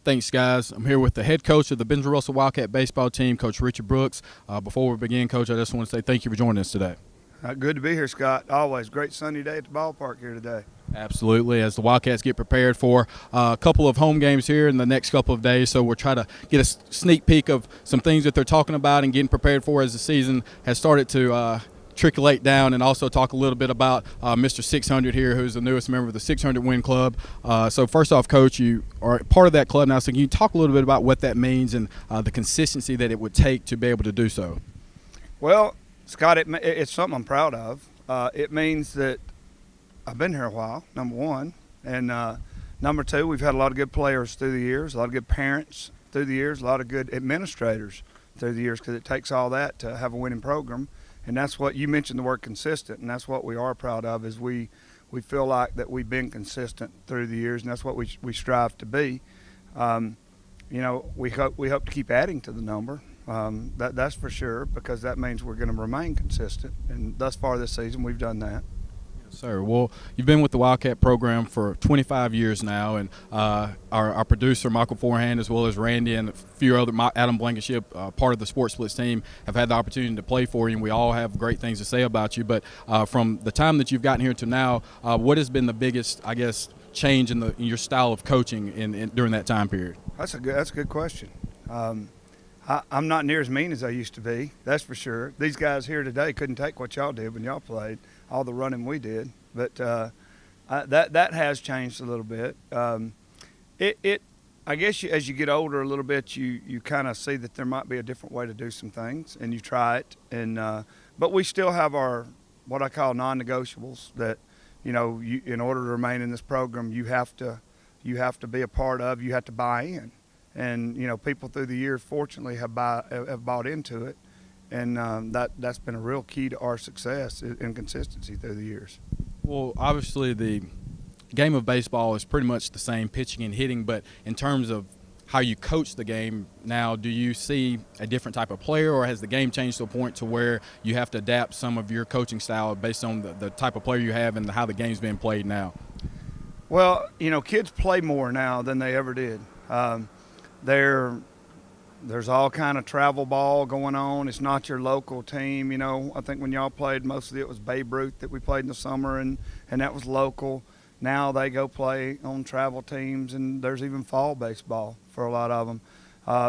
Thanks, guys. I'm here with the head coach of the Benjamin Russell Wildcat Baseball team, Coach Richy Brooks. Before we begin, Coach, I just want to say thank you for joining us today. Good to be here, Scott. Always great sunny day at the ballpark here today. Absolutely. As the Wildcats get prepared for a couple of home games here in the next couple of days, so we'll try to get a sneak peek of some things that they're talking about and getting prepared for as the season has started to trickle down, and also talk a little bit about Mr. 600 here, who's the newest member of the 600 Win Club. So first off, Coach, you are part of that club now, so can you talk a little bit about what that means and the consistency that it would take to be able to do so? Well, Scott, it's something I'm proud of. It means that I've been here a while, number one, and number two, we've had a lot of good players through the years, a lot of good parents through the years, a lot of good administrators through the years, because it takes all that to have a winning program. And that's what you mentioned, the word consistent, and that's what we are proud of, is we feel like that we've been consistent through the years, and that's what we strive to be. We hope to keep adding to the number. That's for sure, because that means we're going to remain consistent, and thus far this season we've done that. Sir, well, you've been with the Wildcat program for 25 years now, and our producer, Michael Forehand, as well as Randy and a few other, Adam Blankenship, part of the Sports Splits team, have had the opportunity to play for you, and we all have great things to say about you. But from the time that you've gotten here to now, what has been the biggest, I guess, change in your style of coaching during that time period? That's a good question. I'm not near as mean as I used to be, that's for sure. These guys here today couldn't take what y'all did when y'all played, all the running we did. But that has changed a little bit. I guess as you get older a little bit, you kind of see that there might be a different way to do some things, and you try it. But we still have our what I call non-negotiables that, in order to remain in this program, you have to be a part of. You have to buy in. And people through the years, fortunately, have bought into it, and that's been a real key to our success and consistency through the years. Well, obviously, the game of baseball is pretty much the same, pitching and hitting. But in terms of how you coach the game now, do you see a different type of player, or has the game changed to a point to where you have to adapt some of your coaching style based on the type of player you have and how the game's being played now? Well, kids play more now than they ever did. There's all kind of travel ball going on. It's not your local team. I think when y'all played, mostly it was Babe Ruth that we played in the summer, and that was local. Now they go play on travel teams, and there's even fall baseball for a lot of them.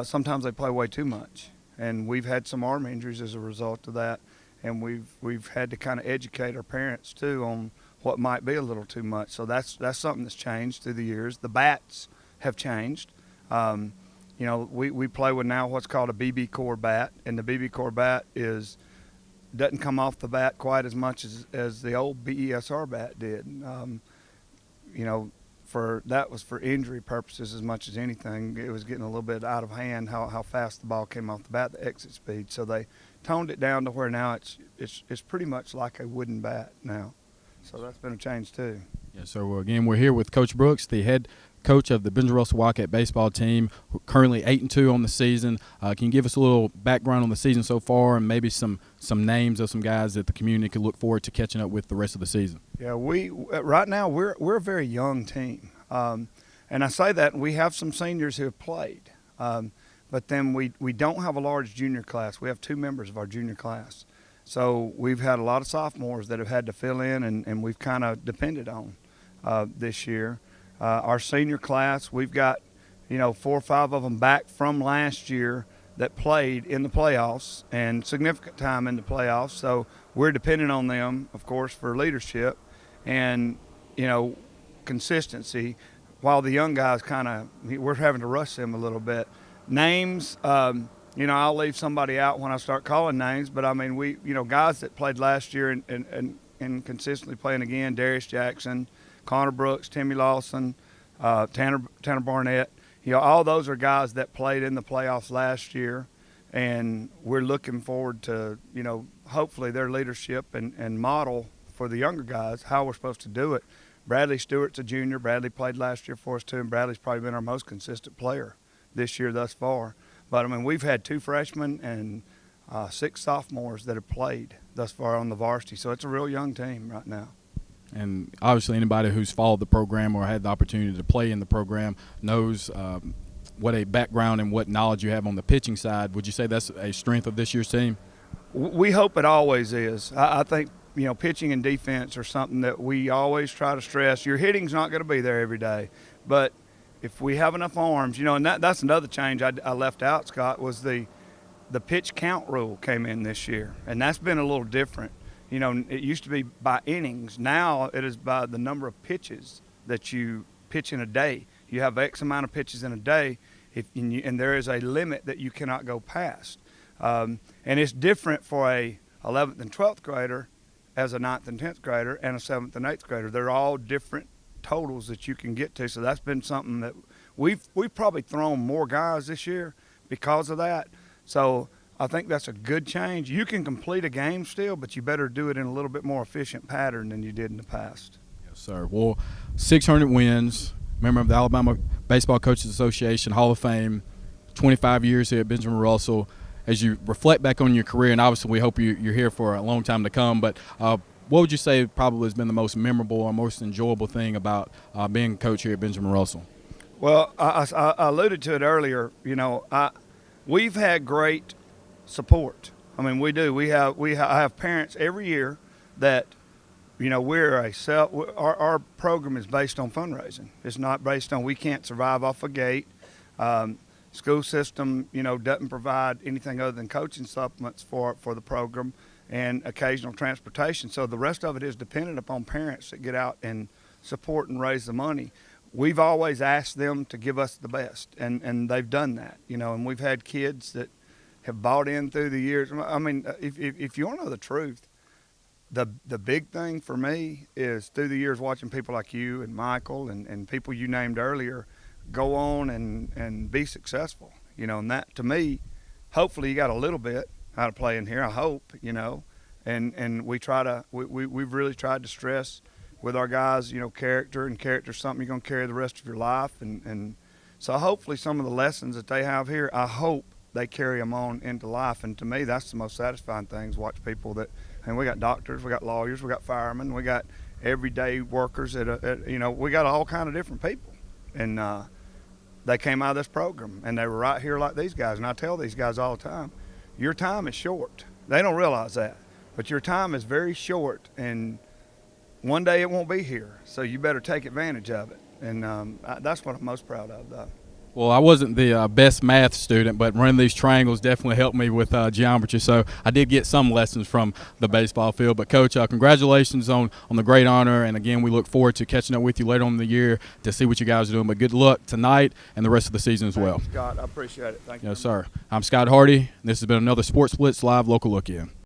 Sometimes they play way too much, and we've had some arm injuries as a result of that, and we've had to kind of educate our parents too on what might be a little too much. So that's something that's changed through the years. The bats have changed. We play with now what's called a BB core bat, and the BB core bat doesn't come off the bat quite as much as the old BESR bat did. That was for injury purposes as much as anything. It was getting a little bit out of hand how fast the ball came off the bat, the exit speed. So they toned it down to where now it's pretty much like a wooden bat now. So that's been a change too. Yes, sir. Well, again, we're here with Coach Brooks, the head coach of the Benjamin Russell Wildcat baseball team, currently 8-2 on the season. Can you give us a little background on the season so far, and maybe some names of some guys that the community could look forward to catching up with the rest of the season? Yeah, right now we're a very young team, and I say that, and we have some seniors who have played, but then we don't have a large junior class. We have 2 members of our junior class, so we've had a lot of sophomores that have had to fill in, and we've kind of depended on this year. Our senior class, we've got 4 or 5 of them back from last year that played in the playoffs, and significant time in the playoffs. So we're dependent on them, of course, for leadership and consistency. While the young guys we're having to rush them a little bit. Names, I'll leave somebody out when I start calling names, but I mean we guys that played last year and consistently playing again: Darius Jackson, Connor Brooks, Timmy Lawson, Tanner Barnett. All those are guys that played in the playoffs last year, and we're looking forward to, hopefully their leadership and model for the younger guys how we're supposed to do it. Bradley Stewart's a junior. Bradley played last year for us too, and Bradley's probably been our most consistent player this year thus far. But, I mean, we've had 2 freshmen and 6 sophomores that have played thus far on the varsity, so it's a real young team right now. And obviously anybody who's followed the program or had the opportunity to play in the program knows what a background and what knowledge you have on the pitching side. Would you say that's a strength of this year's team? We hope it always is. I think, pitching and defense are something that we always try to stress. Your hitting's not going to be there every day, but if we have enough arms, and that's another change I left out, Scott, was the pitch count rule came in this year, and that's been a little different. It used to be by innings. Now it is by the number of pitches that you pitch in a day. You have X amount of pitches in a day, and there is a limit that you cannot go past. And it's different for a 11th and 12th grader as a 9th and 10th grader and a 7th and 8th grader. They're all different totals that you can get to. So that's been something that we've probably thrown more guys this year because of that. So I think that's a good change. You can complete a game still, but you better do it in a little bit more efficient pattern than you did in the past. Yes, sir. Well, 600 wins, member of the Alabama Baseball Coaches Association, Hall of Fame, 25 years here at Benjamin Russell. As you reflect back on your career, and obviously we hope you're here for a long time to come, but what would you say probably has been the most memorable or most enjoyable thing about being a coach here at Benjamin Russell? Well, I alluded to it earlier. We've had great support. I mean, we do. I have parents every year that, our program is based on fundraising. It's not based on we can't survive off a gate. School system, doesn't provide anything other than coaching supplements for the program and occasional transportation. So the rest of it is dependent upon parents that get out and support and raise the money. We've always asked them to give us the best, and they've done that, and we've had kids that have bought in through the years. I mean, if you want to know the truth, the big thing for me is through the years watching people like you and Michael and people you named earlier go on and be successful, and that to me, hopefully you got a little bit how to play in here, I hope, and we've really tried to stress with our guys, character, and character's something you're going to carry the rest of your life, and so hopefully some of the lessons that they have here, I hope they carry them on into life, and to me that's the most satisfying thing is watch people and we got doctors, we got lawyers, we got firemen, we got everyday workers we got all kind of different people, and they came out of this program and they were right here like these guys. And I tell these guys all the time, your time is short. They don't realize that, but your time is very short, and one day it won't be here. So you better take advantage of it. And that's what I'm most proud of, though. Well, I wasn't the best math student, but running these triangles definitely helped me with geometry. So I did get some lessons from the baseball field. But, Coach, congratulations on the great honor. And, again, we look forward to catching up with you later on in the year to see what you guys are doing. But good luck tonight and the rest of the season as well. Thanks, Scott. I appreciate it. Thank you. Yes, sir. I'm Scott Hardy. This has been another Sports Blitz Live Local Look-In.